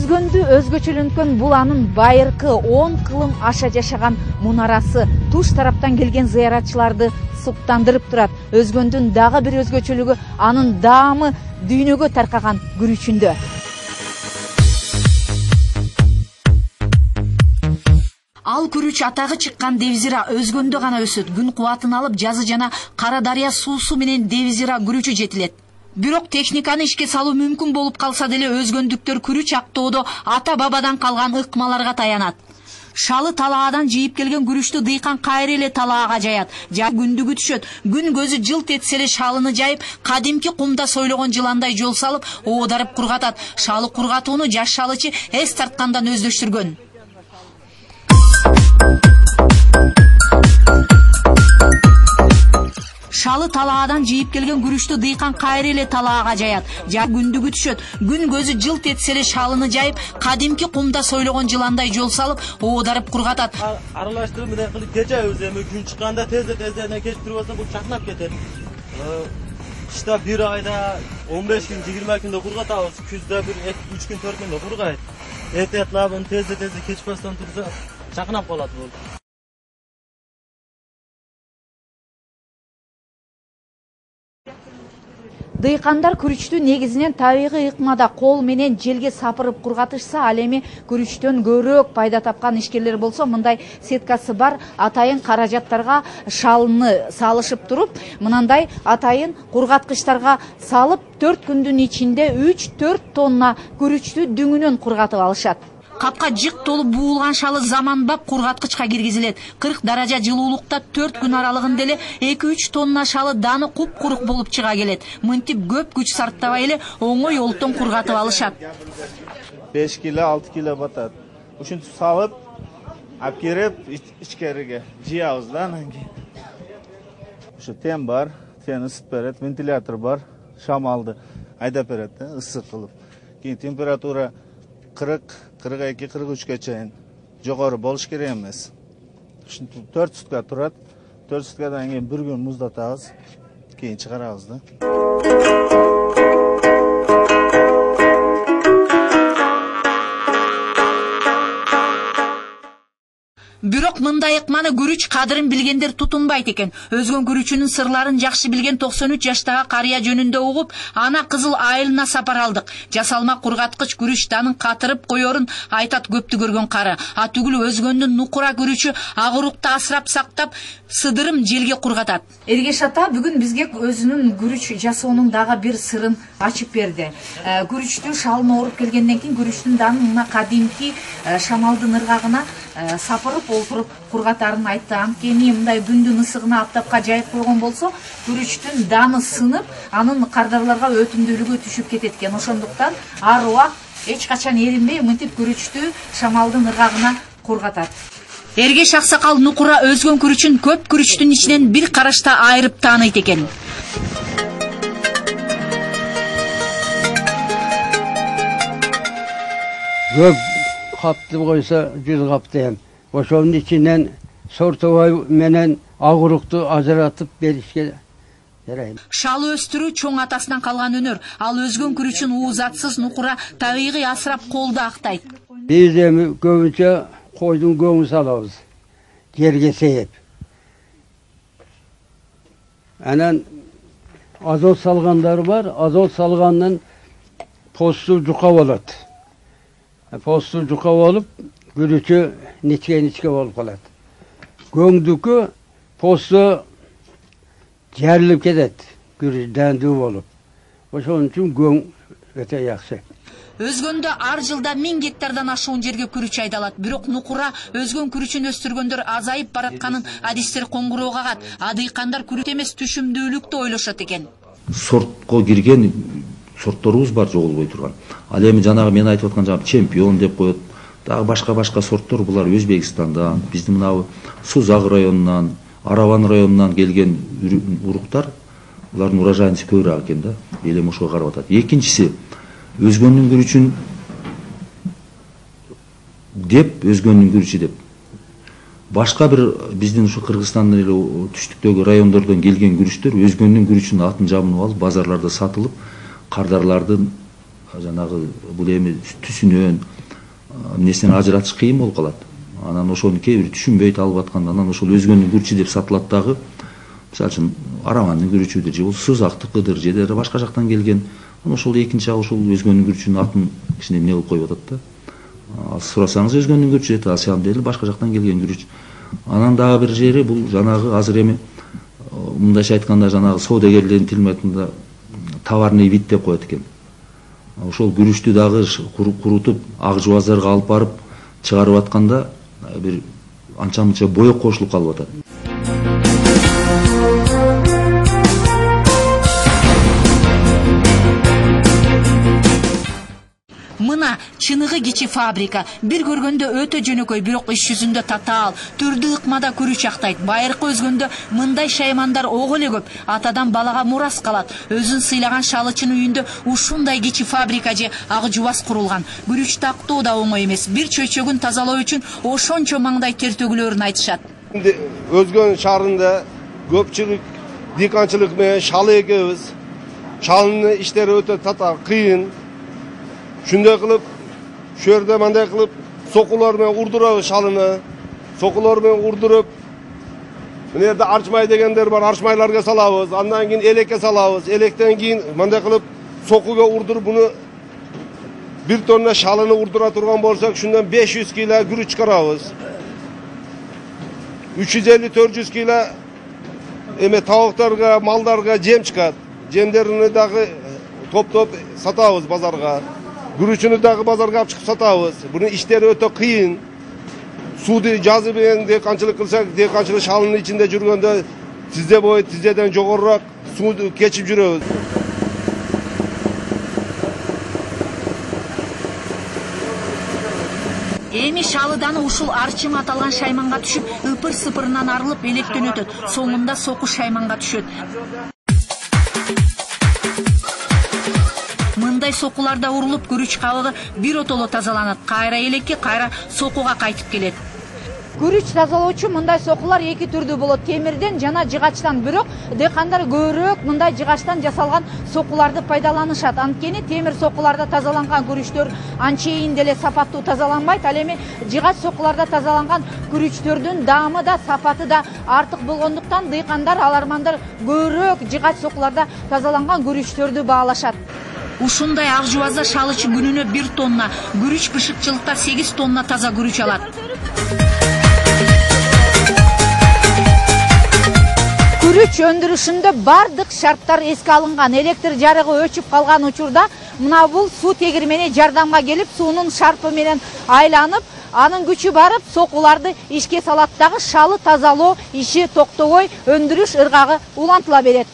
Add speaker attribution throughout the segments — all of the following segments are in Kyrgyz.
Speaker 1: Өзгөндү өзгөчөлөнткөн бул анын байыркы 10 кылым аша жашаган мунарасы туш тараптан келген зыяратчыларды суктандырып турат. Өзгөндүн дагы бир өзгөчөлүгү анын даамы дүйнөгө таркаган күрүчүндө. Ал күрүч атагы чыккан Девизира Өзгөндө гана өсөт. Күн кубатын алып, жазы жана Кара Дарыя суусу менен Девизира күрүчү жетилет. Бирок техниканы ишке салуу мүмкүн болуп калса деле өзгөндүктөр күрүч актоодо ата бабадан калган ыкмаларга таянат. Шалы талаадан жийип келген күрүчтү дыйкан кайра эле талаага жаят. Күндүгү түшөт. Күн көзү жылт этсе эле шалыны жайып, кадимки кумда сойлогон жыландай жол салып, оодарып кургатат. Шалы кургатууну жаш шалычы эс тарткандан өздөштүргөн. Шалы талаадан жийип келген күрүчтү дыйкан кайра эле талаага жаят. Күндүгү түшөт. Күн көзү жылт этсе эле шалыны жайып, кадимки кумда сойлогон жыландай жол салып, оодарып кургатат.
Speaker 2: Аралаштырып менен кылып кечебиз, эми күн чыкканда тезден кечиптирип алса бул чакнап кетет. Кышта бир айда 15 күн, 20 күндө кургатабыз. Күздө бир 3 күн, 4 күндө кургайт. Этетлабын тезде кечпастан турса чакнап калат бул.
Speaker 1: Дыйкандар күрүчтү негизинен табигый ыкмада кол менен желге сапырып кургатышса, ал эми күрүчтөн көбүрөөк пайда тапкан ишкерлер болсо, мындай сеткасы бар атайын каражаттарга шалыны салышып туруп, мынандай атайын кургаткычтарга салып 4 күндүн ичинде 3-4 тонна күрүчтү дүңүнөн кургатып алышат. Капка жык толуп буулган шалы заманбап кургаткычка киргизилет. 40 даража жылуулукта 4 күн аралыгында эле 2-3 тонна шалы даны куп-курук болуп чыга келет. Мынтип көп күч сарптабай эле оңой олтон кургатып алышат.
Speaker 2: 5 кило, 6 кило батат. Ушинтип салып, алып келип ичкериге жыябыз да анан кийин. Ушу тен бар, тен ысытып берет, вентилятор бар, шамалды айдап берет да, ысык кылып. Кийин температура 40-42-43 чейин жогору болуш керек эмес. Ушинтип 4 сутка турат. 4 суткадан кийин бир күн муздатабыз. Кийин чыгарабыз да.
Speaker 1: Бирок мындай ыкманы күрүч кадырын билгендер тутунбайт экен. Өзгөн күрүчүнүн сырларын жакшы билген 93 жаштагы карыя жөнүндө угуп, ана кызыл айылына сапар алдык. Жасалма кургаткыч күрүч данын катырып коерун айтат көптү көргөн кары. А түгүл Өзгөндүн нукура күрүчү агурукта асырап сактап, сыдырым желге кургатат. Эргеш ата бүгүн бизге өзүнүн күрүч жасоонун дагы бир сырын ачып берди. Күрүчтү шалына ооруп келгенден кийин күрүчтүн данын мына кадимки шамалдын ыргагына сапырып олтуруп кургатарын айтты. Анткени мындай күндүн ысыгына аптапка жайып койгон болсо, күрүчтүн даны сынып, анын кардарларга өтүмдүүлүгү түшүп кетет экен. Ошондуктан ар убак эч качан эринбей мынтип күрүчтү шамалдын ыргагына кургатат. Эргеш аксакал нукура өзгөн күрүчүн көп күрүчтүн ичинен бир карашта айырып тааныйт экен.
Speaker 3: Көп капты койсо 100 каптайм. Ошонун ичинен сортовой менен агурукту ажыратып беришке жарайм.
Speaker 1: Шалы өстүрүү чоң атасынан калган өнөр. Ал өзгөн күрүчүн уузатсыз нукура табигый асырап колду актайт.
Speaker 3: Биз эми көбүнчө койдун көңүн салабыз. Жерге сейип. Анан азот салгандар бар. Азот салгандан посту жука болот. Посту жука болуп, күрүчү ничке болуп калат. Көңдүкү посту жарылып кетет, күрүч дандуу болуп. Ошон үчүн көң өтө жакшы.
Speaker 1: Өзгөндө ар жылда 1000 гектардан ашуун жерге күрүч айдалат. Бирок нукура өзгөн күрүчүн өстүргөндөр азайып баратканын адистер коңгуроо кагат. Адыйкандар күрүч эмес түшүмдүүлүктү ойлошот экен.
Speaker 4: Сортко кирген сортторубуз бар жоголбой турган. Ал эми жанагы мен айтып аткан жана чемпион деп коет. Дагы башка сорттор булар Өзбекстандан, биздин мына Сузак районунан, Араван районунан келген уруктар, булардын урожайнысы көбүрөөк экен да. Элем ошого карап атат. Экинчиси өзгөндүн күрүчүн деп башка бир биздин ушу Кыргызстандын эле түштүктөгү райондордон келген күрүчтөр өзгөндүн күрүчүнүн атын жамынып алып базарларда сатылып, кардарлардын жанагы бул эми түсүнөн эмнесинен ажыратыш кыйын болуп калат. Анан ошону кээ бир түшүнбөйт алып атканда, анан ошол өзгөнүн күрүчү деп сатылат дагы. Мисалы үчүн Арамандын күрүчүдүр же болбосо Сызактыкыдыр же башка жактан келген. Ошол экинчи ошол өзгөнүн күрүчүнүн атын кичине эмне кылып коюп атат да. Сурасаңыз өзгөнүн күрүчү дейт, ал деле башка жактан келген күрүч. Анан дагы бир жери бул жанагы азыр эми мындайча айтканда жанагы соодагерлердин тил айтында товарный вид деп коет экен. Ошол күрүчтү дагы курутуп ак жубаздарга алып барып чыгарып атканда бир анча-мынча боек кошулуп калып атат.
Speaker 1: Мына чыныгы кичи фабрика. Бир көргөндө өтө жөнөкөй, бирок иш жүзүндө татаал. Түрдүү ыкмада күрүч актайт. Байыркы өзгөндө мындай шаймандар ого эле көп. Атадан балага мурас калат. Өзүн сыйлаган шалычын үйүндө ушундай кичи фабрика же ак жубас курулган. Күрүч тактоо да оңой эмес. Бир чөйчөгүн тазалоо үчүн ошончо маңдай тер төгүлөрүн айтышат.
Speaker 5: Өзгөн шаарында көпчүлүк дыйканчылык менен шалы эгебиз. Шалынын иштери өтө татаал, кыйын. Şunday kılıp, şöyle mандай kılıp, sokularını urdurabız şalını, sokularını urdurup, nerede arçmay degenler var, arçmaylarga salabız, andan keyin elekke salabız, elekten keyin mандай kılıp, sokuga urdurup bunu bir tonna şalını urdura turgan bolsak, şundan 500 kilo gürüç çıkarabız. 350-400 kilo tavuklarga, mallarga jem çıkat. Jemlerini dağı top satabız bazarga. Gürüçünü dağı bazarga alып çıkıp satabız. Bunun işleri öte kıyın. Suudi жазы менен дыйканчылык кылсак, дыйканчылык шалынын ичинде жүргөндө тизде бою тиздеден жогорураак сууду кечип жүрөбүз.
Speaker 1: Эми шалыданы ушул арчым аталган шайманга түшүп, ыпыр-сыпырынан арылып электен өтөт. Соңунда соку шайманга түшөт. Мындай сокуларда урулуп күрүч кабыгы бир отоло тазаланат. Кайра элекке, кайра сокуга кайтып келет. Күрүч тазалоочу мындай сокулар эки түрдүү болот: темирден жана жыгачтан. Бирок дыйкандар көбүрөөк мындай жыгачтан жасалган сокуларды пайдаланышат. Анткени темир сокуларда тазаланган күрүчтөр анчейин деле сапаттуу тазаланбайт. Ал эми жыгач сокуларда тазаланган күрүчтөрдүн даамы да сапаты да артык болгондуктан дыйкандар, алармандар көбүрөөк жыгач сокуларда тазаланган күрүчтөрдү баалашат. Ушундай ак жубазда шалычы күнүнө 1 тонна, күрүч бышыкчылыкта 8 тонна таза күрүч алат. Күрүч өндүрүшүндө бардык шарттар эске алынган. Электр жарыгы өчүп калган учурда мына бул суу тегирмени жардамга келип, суунун шарпы менен айланып, анын күчү барып сокуларды ишке салат дагы шалы тазалоо иши токтобой өндүрүш ыргагы улантыла берет.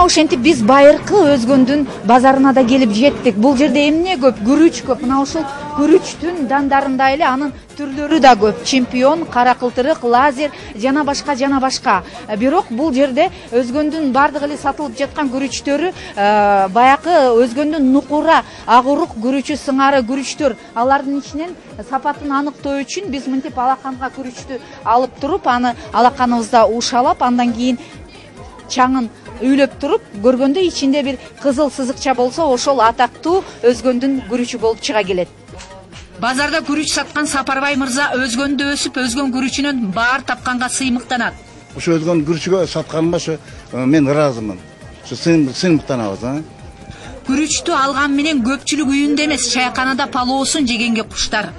Speaker 1: Ошентип биз байыркы Өзгөндүн базарына да келип жеттик. Бул жерде эмне көп? Күрүч көп. Мына ушул күрүчтүн дандарында эле анын түрлөрү да көп. Чемпион, кара кылтырык, лазер жана башка. Бирок бул жерде Өзгөндүн бардык эле сатылып жаткан күрүчтөрү баякы Өзгөндүн нукура, агурук күрүчү сыңары күрүчтөр. Алардын ичинен сапатын аныктоо үчүн биз мынтип алаканга күрүчтү алып туруп, аны алаканыбызда ушалап, андан кийин чаңын үйлөп туруп, көргөндө ичинде бир кызыл сызыкча болсо, ошол атактуу Өзгөндүн күрүчү болуп чыга келет. Базарда күрүч саткан Сапарбай мырза Өзгөндө өсүп, Өзгөн күрүчүнөн баар тапканга сыймыктанат.
Speaker 6: Ушу Өзгөн күрүчүгө сатканыма мен ыраазымын. Сыймыктанабыз.
Speaker 1: Күрүчтү алган менен көпчүлүк үйүндө эмес, чайканада палоосун жегенге куштар.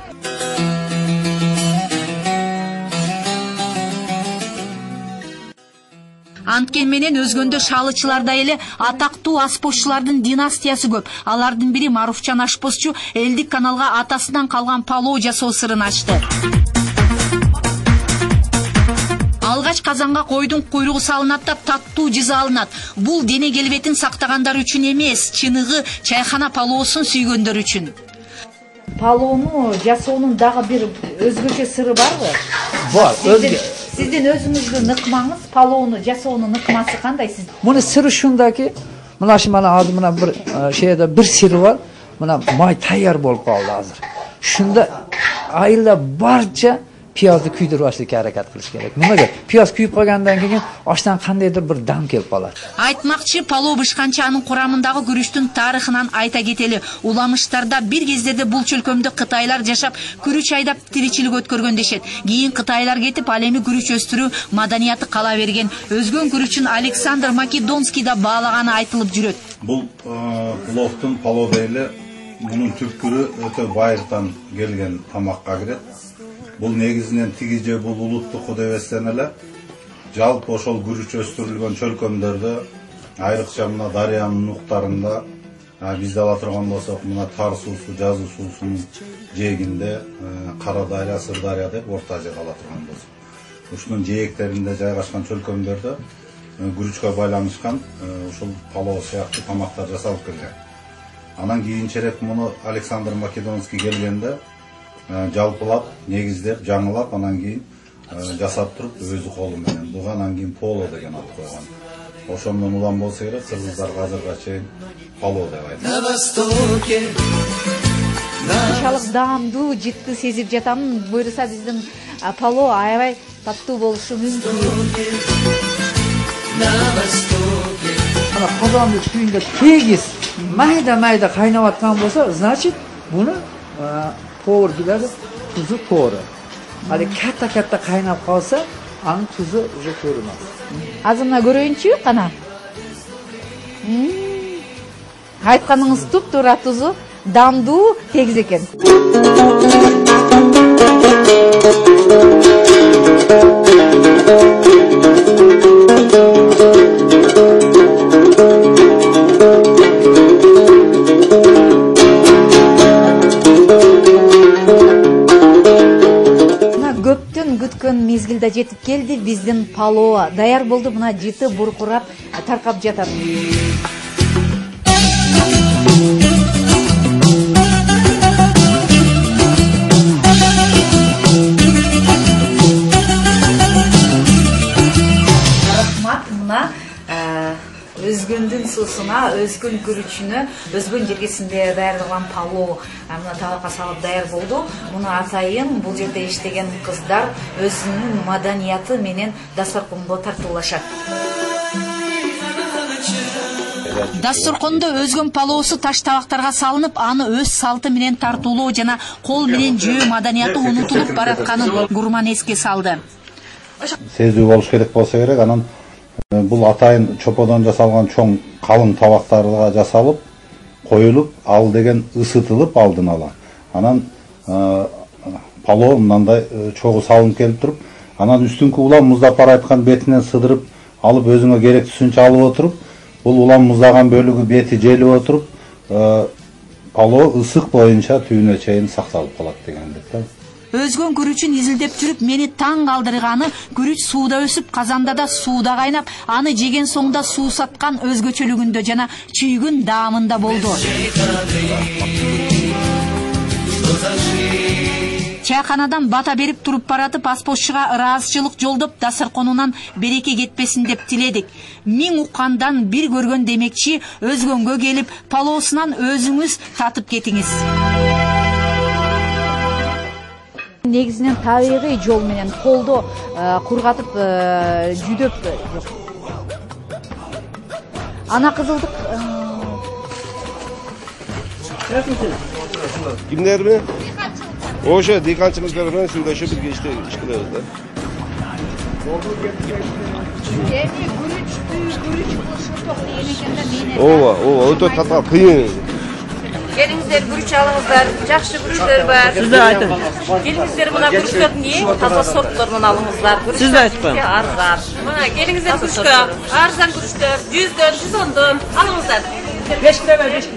Speaker 1: Анткен менен Өзгөндө шалычыларда эле атактуу аспозчулардын династиясы көп. Алардын бири Маруфчан ашпозчу Элдик каналга атасынан калган палоо жасоо сырын ачты. Алгач казанга койдун куйругу салынат да таттуу жиза алынат. Бул дене келбетин сактагандар үчүн эмес, чыныгы чайхана палоосун сүйгөндөр үчүн. Палоону жасоонун дагы бир өзгөчө сыры барбы?
Speaker 7: Бар, өзгө.
Speaker 1: Сиздин өзүңүздүн ыкмаңыз, палоону жасоонун ыкмасы кандай сиз?
Speaker 7: Муну сыры шундаки, мына азыр мына бир шейде бир сыры бар. Мына май таяр болуп калды азыр. Шунда айылда барча piyozni kuydirib olishga harakat qilish kerak. Nimaga? Piyoz kuyib qolgandan keyin oshdan qandaydir bir dam kelib qoladi.
Speaker 1: Айтмакчы, палоо бышканча анын курамындагы күрүчтүн тарыхынан айта кетели. Уламыштарда бир кездерде бул чөлкөмдө кытайлар жашап, күрүч айдап тиричилик өткөргөн дешет. Кийин кытайлар кетип, ал эми күрүч өстүрүү маданияты кала берген. Өзгөн күрүчүн Александр Македонский да баалаганы айтылып жүрөт.
Speaker 8: Бул пловтун палоо дейли, мунун түпкүрү өтө байыртан келген тамакка кирет. Бул негизинен тиги же бул улуттук деп эстен эле жалпы ошол күрүч өстүрүлгөн чөлкөмдөрдө, айрыкча мына дарыянын нуктарында, бизде ала турган болсок, мына Тар суусу, Жазы суусунун жээгинде, Кара дарыя, Сыр дарыя деп орта жер ала турган болсок. Ушунун жээктеринде жайгашкан чөлкөмдөрдө күрүчкө байланышкан ушул палоо сыяктуу тамактар жасалып келген. Анан кийинчерээк муну Александр Македонский келгенде жалпылап, негиздеп, жаңылап, анан кийин жасап туруп өзү колу менен. Буга анан кийин поло деген ат койгон. Ошондон улам болсо керек, кыргыздар азырга чейин палоо деп айтат.
Speaker 9: Ушалык даамдуу, жытты сезип жатам. Буйруса биздин палоо аябай таттуу болушу мүмкүн.
Speaker 7: Ana qozonning suyunda tegiz mayda qaynab atgan bo'lsa, значит, buni to'g'ri biladi, tuzi to'g'ri. Hali katta qaynab qolsa, aning tuzi уже ko'rinadi.
Speaker 9: Azimna ko'rayinchi, qana. Aytganingiz tup-to'g'ri tuzu, damduu, tegiz ekan. Күткөн мезгилде жетип келди, биздин палоо даяр болду. Мына жыты буркурап таркап жатат. Рахмат, мына өзгөндүн суусуна, өзгөн күрүчүнө, өзгөн жергесинде даярдалган палоо мына табакка салып даяр болду. Муну атайын бул жерде иштеген кыздар өзүнүн маданияты менен дасторконго тартуулашат.
Speaker 1: Дасторкондо өзгөн палоосу таш табактарга салынып, аны өз салты менен тартуулоо жана кол менен жөө маданияты унутулуп баратканын Гурман эске салды.
Speaker 8: Сезүү болуш керек болсо керек, анан бул атайын чоподон жасалган чоң калың табактарга жасалып, коюлуп, ал деген ысытылып алдын ала. Анан палоо мындай чогу салынып келип туруп, анан үстүнкү улам муздап бара айткан бетинен сыдырып алып өзүңө керектүүсүнчө алып отуруп, бул улам муздаган бөлүгү бети желип отуруп, палоо ысык боюнча түбүнө чейин сакталып калат дегендик.
Speaker 1: Өзгөн күрүчүн изилдеп жүрүп, мени таң калтырганы, күрүч сууда өсүп, казанда да сууда кайнап, аны жеген соңда суу саткан өзгөчөлүгүндө жана чүйгүн даамында болду. Чайканадан бата берип туруп баратып, аспозчуга ыраазычылык жолдоп, дасторконунан береке кетпесин деп тиледик. Миң уккандан бир көргөн демекчи, өзгөнгө келип, палоосунан өзүңүз татып кетиңиз.
Speaker 9: Негизинен табигый жол менен колдо кургатып жүдөп ана кызылдык
Speaker 5: Kimlermi? Ошо дыйканчылыктар менен сүйлөшүп бирге иштелебиз да. Ооба, өтө татаал кыйын.
Speaker 10: Gelingizler gürüç alыңыздар, жакшы gürüçler бар.
Speaker 11: Siz de aytın.
Speaker 10: Gelingizler buna gürüçlerin ne? Taza sortlarından alыңızlar.
Speaker 11: Siz de aytın.
Speaker 10: Arzan. Buna gelingizler gürüçke, arzan gürüçler, 100'den, 110'dan alыңızlar.
Speaker 11: 5 kilo ver, 5 kilo.